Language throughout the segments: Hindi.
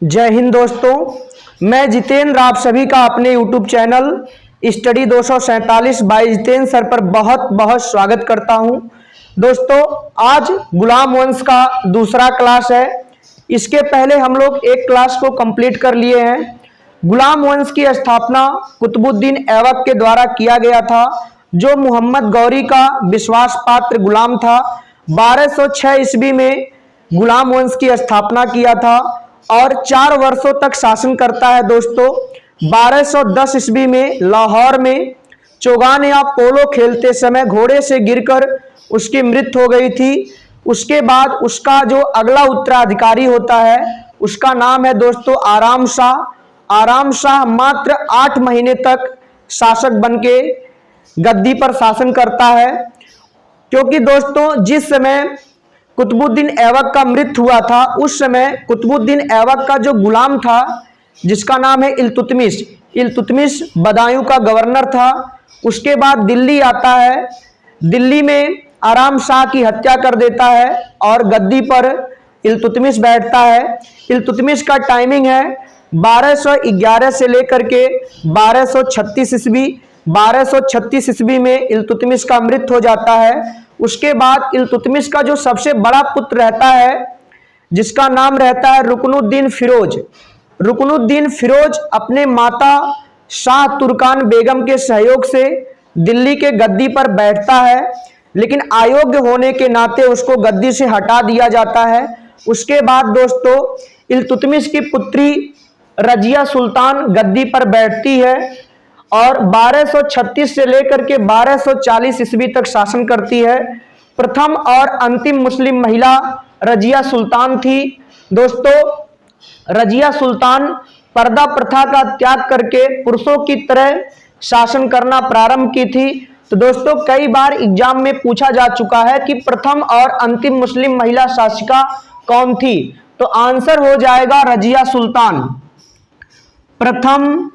जय हिंद दोस्तों, मैं जितेंद्र आप सभी का अपने YouTube channel study 247 by Jitendra sir पर बहुत बहुत स्वागत करता हूं। दोस्तों, आज गुलाम वंश का दूसरा क्लास है। इसके पहले हम लोग एक क्लास को कंप्लीट कर लिए हैं। गुलाम वंश की स्थापना कुतुबुद्दीन ऐबक के द्वारा किया गया था, जो मोहम्मद गौरी का विश्वास पात्र गुलाम था। 1206 ईस्वी में गुलाम वंश की स्थापना किया था और 4 वर्षों तक शासन करता है। दोस्तों, 1210 ईस्वी में लाहौर में चौगान या पोलो खेलते समय घोड़े से गिरकर उसकी मृत्यु हो गई थी। उसके बाद उसका जो अगला उत्तराधिकारी होता है उसका नाम है दोस्तों आराम शाह। आराम शाह मात्र 8 महीने तक शासक बनके गद्दी पर शासन करता है, क्योंकि दोस्तों जिस समय कुतुबुद्दीन ऐबक का मृत्यु हुआ था उस समय कुतुबुद्दीन ऐबक का जो गुलाम था जिसका नाम है इल्तुतमिश बदायूं का गवर्नर था। उसके बाद दिल्ली आता है, दिल्ली में आराम शाह की हत्या कर देता है और गद्दी पर इल्तुतमिश बैठता है। इल्तुतमिश का टाइमिंग है 1211 से लेकर के 1236 ईस्वी। 1236 ईस्वी में इल्तुतमिश का मृत्यु हो जाता है। उसके बाद इल्तुतमिश का जो सबसे बड़ा पुत्र रहता है जिसका नाम रहता है रुकनुद्दीन फिरोज। रुकनुद्दीन फिरोज अपने माता शाह तुर्कान बेगम के सहयोग से दिल्ली के गद्दी पर बैठता है, लेकिन अयोग्य होने के नाते उसको गद्दी से हटा दिया जाता है। उसके बाद दोस्तों इल्तुतमिश की पुत्री रजिया सुल्तान गद्दी पर बैठती है और 1236 से लेकर के 1240 ईस्वी तक शासन करती है। प्रथम और अंतिम मुस्लिम महिला रजिया सुल्तान थी। दोस्तों, रजिया सुल्तान पर्दा प्रथा का त्याग करके पुरुषों की तरह शासन करना प्रारंभ की थी। तो दोस्तों कई बार एग्जाम में पूछा जा चुका है कि प्रथम और अंतिम मुस्लिम महिला शासिका कौन थी, तो आंसर हो जाएगा रजिया सुल्तान। प्रथम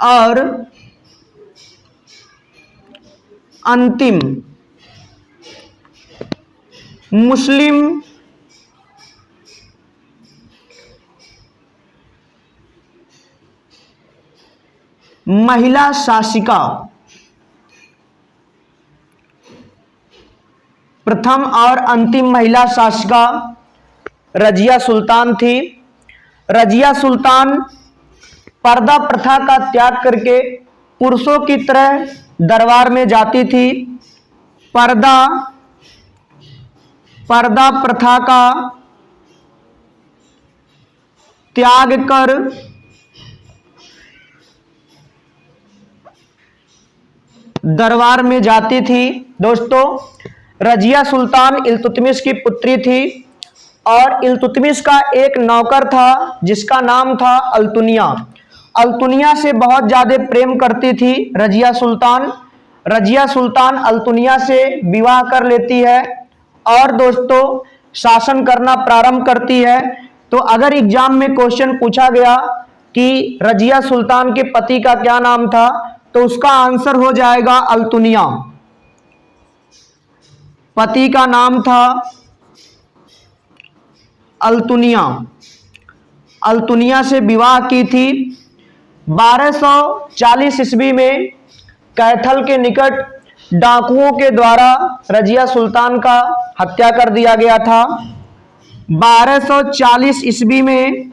और अंतिम मुस्लिम महिला शासिका, प्रथम और अंतिम महिला शासिका रजिया सुल्तान थी। रजिया सुल्तान पर्दा प्रथा का त्याग करके पुरुषों की तरह दरबार में जाती थी। पर्दा प्रथा का त्याग कर दरबार में जाती थी। दोस्तों, रजिया सुल्तान इल्तुतमिश की पुत्री थी और इल्तुतमिश का एक नौकर था जिसका नाम था अल्तुनिया। अल्तुनिया से बहुत ज्यादा प्रेम करती थी रजिया सुल्तान। रजिया सुल्तान अल्तुनिया से विवाह कर लेती है और दोस्तों शासन करना प्रारंभ करती है। तो अगर एग्जाम में क्वेश्चन पूछा गया कि रजिया सुल्तान के पति का क्या नाम था, तो उसका आंसर हो जाएगा अल्तुनिया। पति का नाम था अल्तुनिया। अल्तुनिया से विवाह की थी। 1240 ईस्वी में कैथल के निकट डाकुओं के द्वारा रजिया सुल्तान का हत्या कर दिया गया था। 1240 ईस्वी में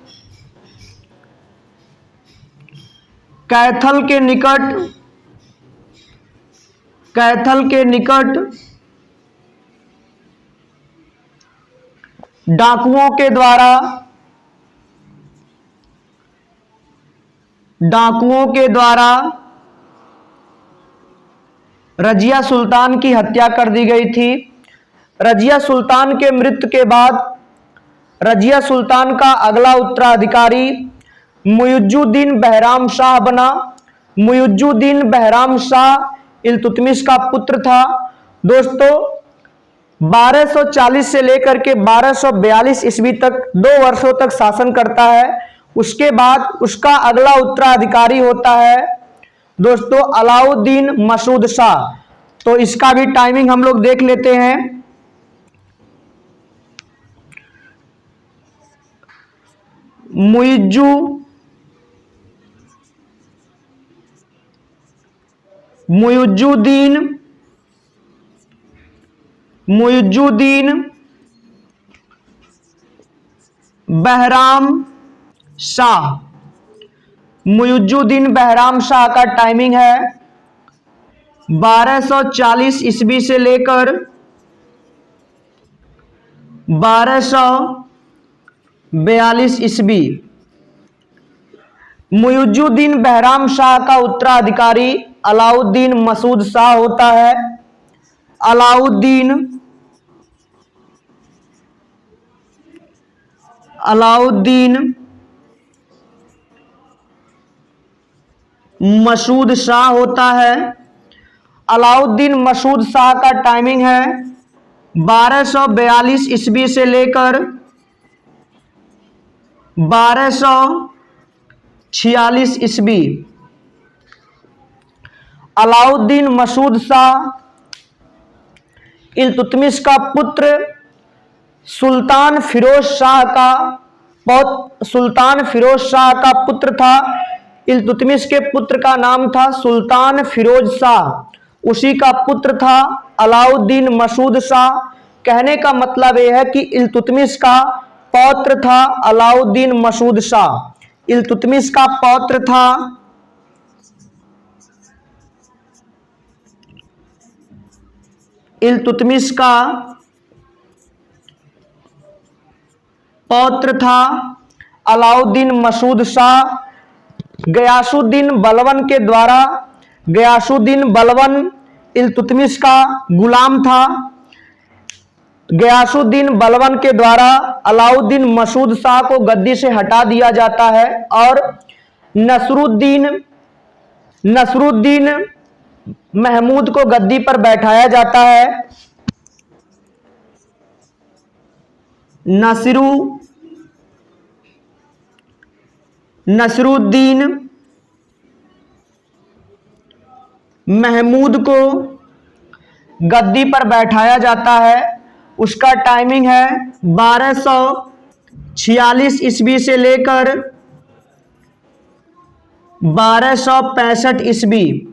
कैथल के निकट डाकुओं के द्वारा रजिया सुल्तान की हत्या कर दी गई थी। रजिया सुल्तान के मृत्यु के बाद रजिया सुल्तान का अगला उत्तराधिकारी मुइजुद्दीन बहराम शाह बना। मुइजुद्दीन बहराम शाह इल्तुतमिश का पुत्र था। दोस्तों, 1240 से लेकर के 1242 ईस्वी तक 2 वर्षों तक शासन करता है। उसके बाद उसका अगला उत्तराधिकारी होता है दोस्तों अलाउद्दीन मसूद शाह। तो इसका भी टाइमिंग हम लोग देख लेते हैं। मुइजुद्दीन बहराम शाह। मुइजुद्दीन बहराम शाह का टाइमिंग है 1240 ईस्वी से लेकर 1242 ईस्वी। मुइजुद्दीन बहराम शाह का उत्तराधिकारी अलाउद्दीन मसूद शाह होता है। अलाउद्दीन मसूद शाह होता है। अलाउद्दीन मसूद शाह का टाइमिंग है 1242 ईस्वी से लेकर 1246 ईस्वी। अलाउद्दीन मसूद शाह इल्तुतमिश का पुत्र सुल्तान फिरोज शाह का पुत्र था। इल्तुतमिश के पुत्र का नाम था सुल्तान फिरोज शाह, उसी का पुत्र था अलाउद्दीन मसूद शाह। कहने का मतलब यह है कि इल्तुतमिश का पौत्र था अलाउद्दीन मसूद शाह। इल्तुतमिश का पौत्र था अलाउद्दीन मसूद शाह। गयासुद्दीन बलवन इल्तुतमिश का गुलाम था। गयासुद्दीन बलवन के द्वारा अलाउद्दीन मसूद शाह को गद्दी से हटा दिया जाता है और नसरुद्दीन महमूद को गद्दी पर बैठाया जाता है। नसरुद्दीन महमूद को गद्दी पर बैठाया जाता है। उसका टाइमिंग है 1246 ईस्वी से लेकर 1265 ईस्वी।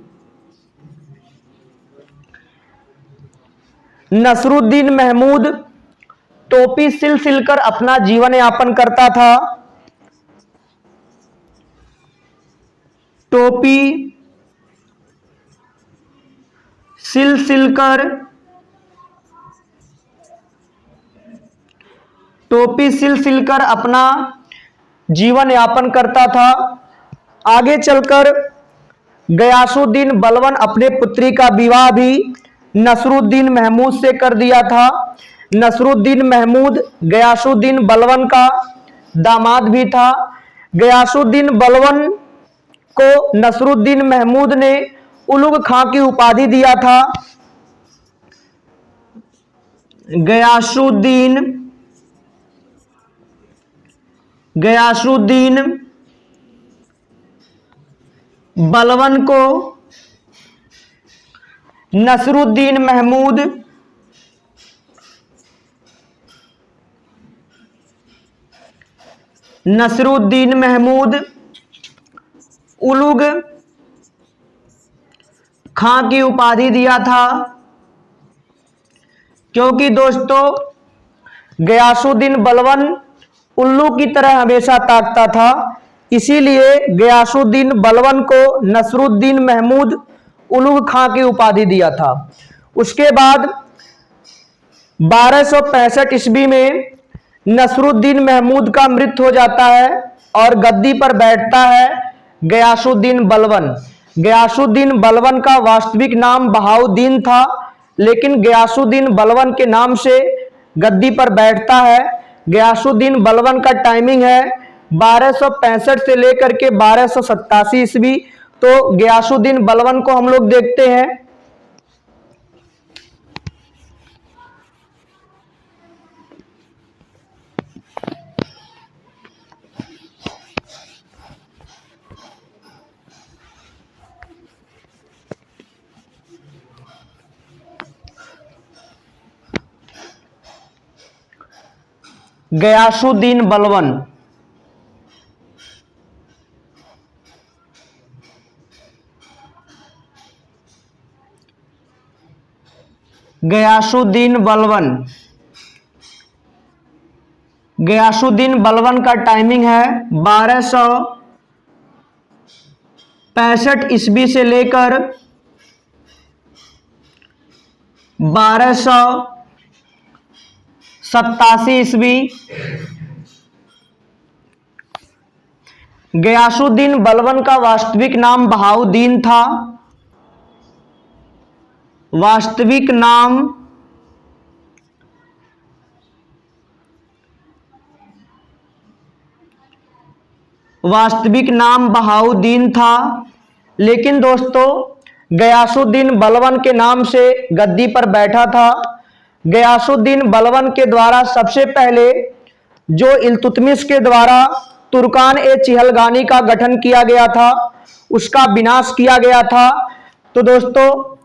नसरुद्दीन महमूद टोपी सिलकर अपना जीवन यापन करता था। टोपी सिलकर अपना जीवन यापन करता था। आगे चलकर गयासुद्दीन बलवन अपने पुत्री का विवाह भी नसरुद्दीन महमूद से कर दिया था। नसरुद्दीन महमूद गयासुद्दीन बलवन का दामाद भी था। गयासुद्दीन बलवन को नसरुद्दीन महमूद ने उलुग खां की उपाधि दिया था। गयासुद्दीन बलवन को नसरुद्दीन महमूद उलुग खां की उपाधि दिया था, क्योंकि दोस्तों गयासुद्दीन बलवन उल्लू की तरह हमेशा ताकता था। इसीलिए गयासुद्दीन बलवन को नसरुद्दीन महमूद उलुग खां की उपाधि दिया था। उसके बाद 1265 ईस्वी में नसरुद्दीन महमूद का मृत्यु हो जाता है और गद्दी पर बैठता है गयासुद्दीन बलवन। गयासुद्दीन बलवन का वास्तविक नाम बहाउद्दीन था, लेकिन गयासुद्दीन बलवन के नाम से गद्दी पर बैठता है। गयासुद्दीन बलवन का टाइमिंग है 1265 से लेकर के 1287 ईस्वी। तो गयासुद्दीन बलवन को हम लोग देखते हैं। गयासुद्दीन बलवन गयासुद्दीन बलबन। गयासुद्दीन बलबन का टाइमिंग है 1265 ईस्वी से लेकर 1287 ईस्वी। गयासुद्दीन बलबन का वास्तविक नाम बहाउद्दीन था। वास्तविक नाम बहाउद्दीन था, लेकिन दोस्तों गयासुद्दीन बलबन के नाम से गद्दी पर बैठा था। गयासुद्दीन बलबन के द्वारा सबसे पहले जो इल्तुतमिश के द्वारा तुर्कान ए चिहलगानी का गठन किया गया था, उसका विनाश किया गया था। तो दोस्तों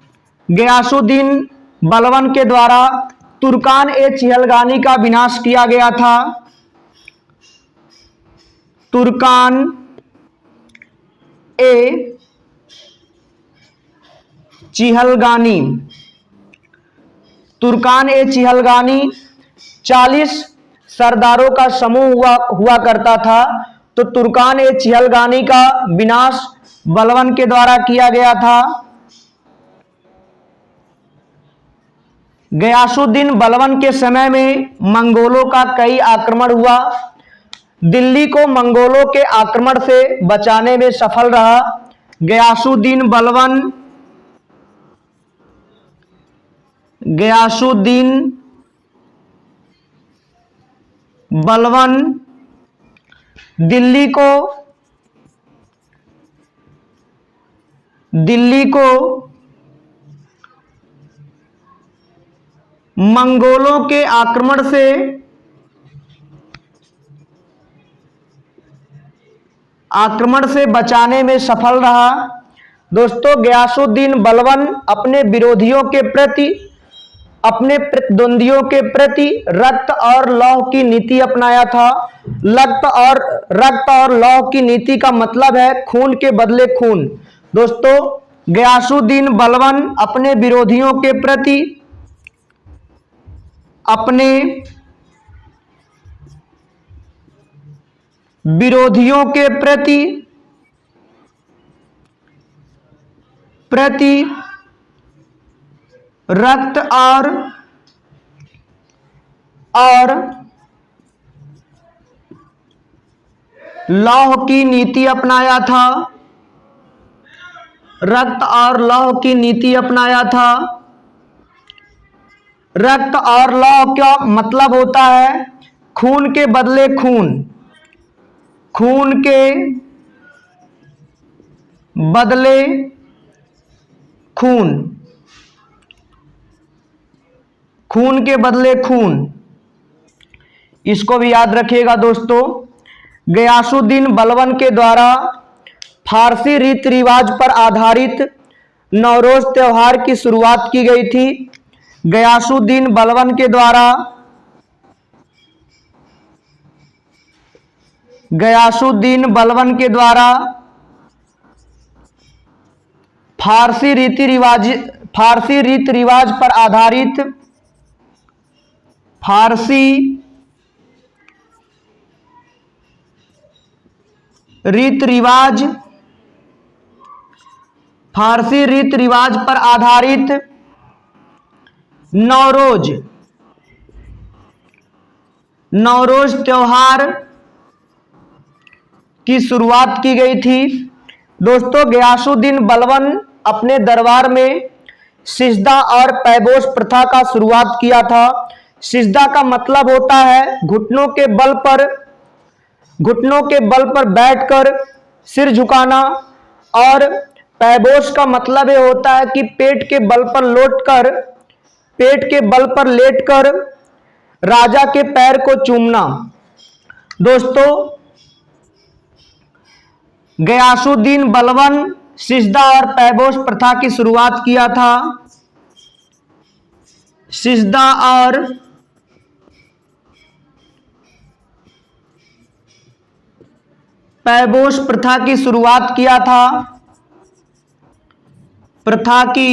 गयासुद्दीन बलबन के द्वारा तुर्कान ए चिहलगानी का विनाश किया गया था। तुर्कान ए चिहलगानी। तुर्कान ए चिहलगानी 40 सरदारों का समूह हुआ करता था। तो तुर्कान ए चिहलगानी का विनाश बलबन के द्वारा किया गया था। गयासुद्दीन बलबन के समय में मंगोलों का कई आक्रमण हुआ। दिल्ली को मंगोलों के आक्रमण से बचाने में सफल रहा गयासुद्दीन बलबन दिल्ली को मंगोलों के आक्रमण से बचाने में सफल रहा। दोस्तों गयासुद्दीन बलबन अपने विरोधियों के प्रति, अपने प्रतिद्वंदियों के प्रति रक्त और लौह की नीति अपनाया था। रक्त और लौह की नीति का मतलब है खून के बदले खून। दोस्तों गयासुद्दीन बलबन अपने विरोधियों के प्रति, रक्त और लौह की नीति अपनाया था। रक्त और लौह की नीति अपनाया था। रक्त और लौह का मतलब होता है खून के बदले खून। खून के बदले खून। खून के बदले खून, इसको भी याद रखिएगा दोस्तों। गयासुद्दीन बलबन के द्वारा फारसी रीति रिवाज पर आधारित नौरोज त्योहार की शुरुआत की गई थी। गयासुद्दीन बलबन के द्वारा फारसी रीति रिवाज पर आधारित फारसी रीति रिवाज पर आधारित नौरोज त्योहार की शुरुआत की गई थी। दोस्तों गयासुद्दीन बलबन अपने दरबार में सिजदा और पैबोस प्रथा का शुरुआत किया था। सिजदा का मतलब होता है घुटनों के बल पर बैठकर सिर झुकाना, और पैबोस का मतलब ये होता है कि पेट के बल पर लेटकर राजा के पैर को चूमना। दोस्तों गयासुद्दीन बलबन सिजदा और पैबोस प्रथा की शुरुआत किया था। सिजदा और पैबोस प्रथा की शुरुआत किया था। प्रथा की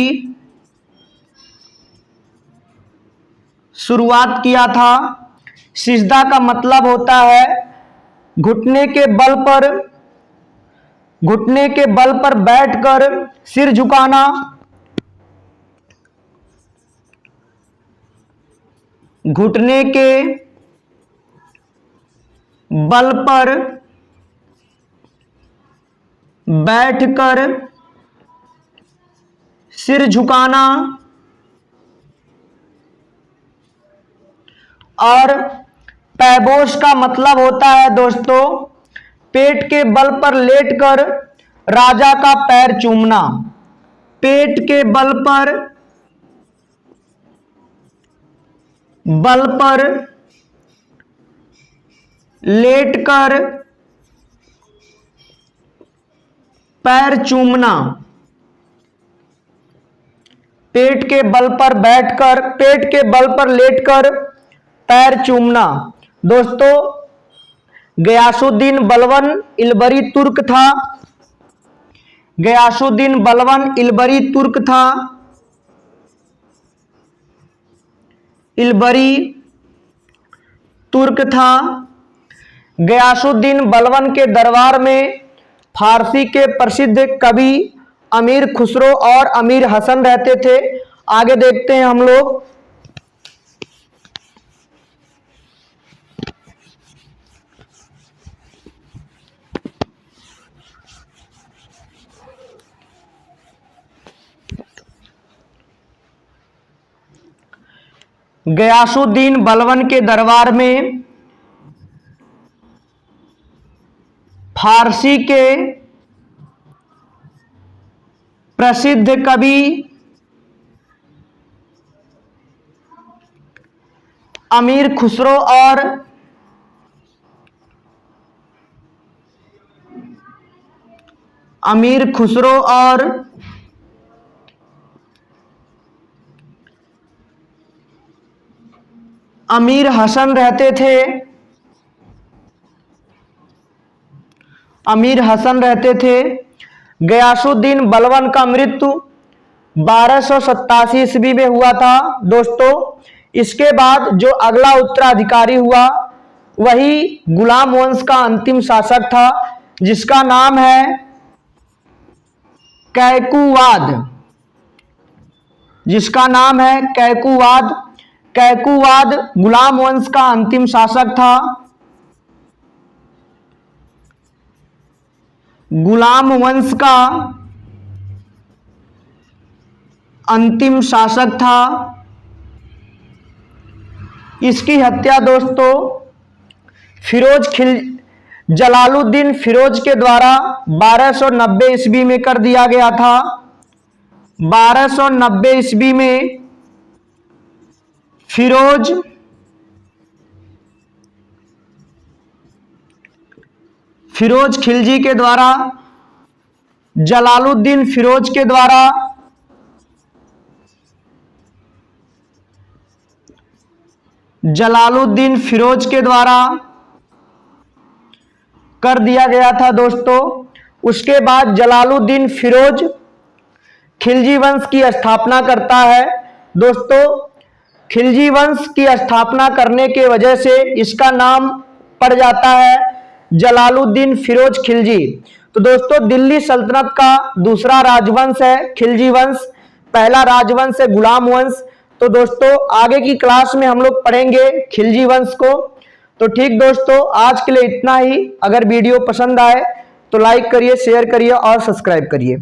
शुरुआत किया था। सिजदा का मतलब होता है घुटने के बल पर बैठकर सिर झुकाना। घुटने के बल पर बैठकर सिर झुकाना। और पैबोश का मतलब होता है दोस्तों पेट के बल पर लेटकर राजा का पैर चूमना। पेट के बल पर लेटकर पैर चूमना। पेट के बल पर बैठकर, पेट के बल पर लेटकर पैर चूमना। दोस्तों गयासुद्दीन बलबन इल्बरी तुर्क था। गयासुद्दीन बलबन इल्बरी तुर्क था। इल्बरी तुर्क था। गयासुद्दीन बलबन के दरबार में फारसी के प्रसिद्ध कवि अमीर खुसरो और अमीर हसन रहते थे। आगे देखते हैं हम लोग। गयासुद्दीन बलबन के दरबार में फारसी के प्रसिद्ध कवि अमीर खुसरो और अमीर हसन रहते थे। अमीर हसन रहते थे। गयासुद्दीन बलबन का मृत्यु 1287 ईस्वी में हुआ था दोस्तों। इसके बाद जो अगला उत्तराधिकारी हुआ वही गुलाम वंश का अंतिम शासक था जिसका नाम है कैकुवाद। जिसका नाम है कैकुवाद। कैकुवाद गुलाम वंश का अंतिम शासक था। गुलाम वंश का अंतिम शासक था। इसकी हत्या दोस्तों जलालुद्दीन फिरोज के द्वारा 1290 ईस्वी में कर दिया गया था। 1290 ईस्वी में फिरोज खिलजी के द्वारा, जलालुद्दीन फिरोज के द्वारा कर दिया गया था दोस्तों। उसके बाद जलालुद्दीन फिरोज खिलजी वंश की स्थापना करता है दोस्तों। खिलजी वंश की स्थापना करने के वजह से इसका नाम पड़ जाता है जलालुद्दीन फिरोज खिलजी। तो दोस्तों दिल्ली सल्तनत का दूसरा राजवंश है खिलजी वंश। पहला राजवंश है गुलाम वंश। तो दोस्तों आगे की क्लास में हम लोग पढ़ेंगे खिलजी वंश को। तो ठीक दोस्तों आज के लिए इतना ही। अगर वीडियो पसंद आए तो लाइक करिए, शेयर करिए और सब्सक्राइब करिए।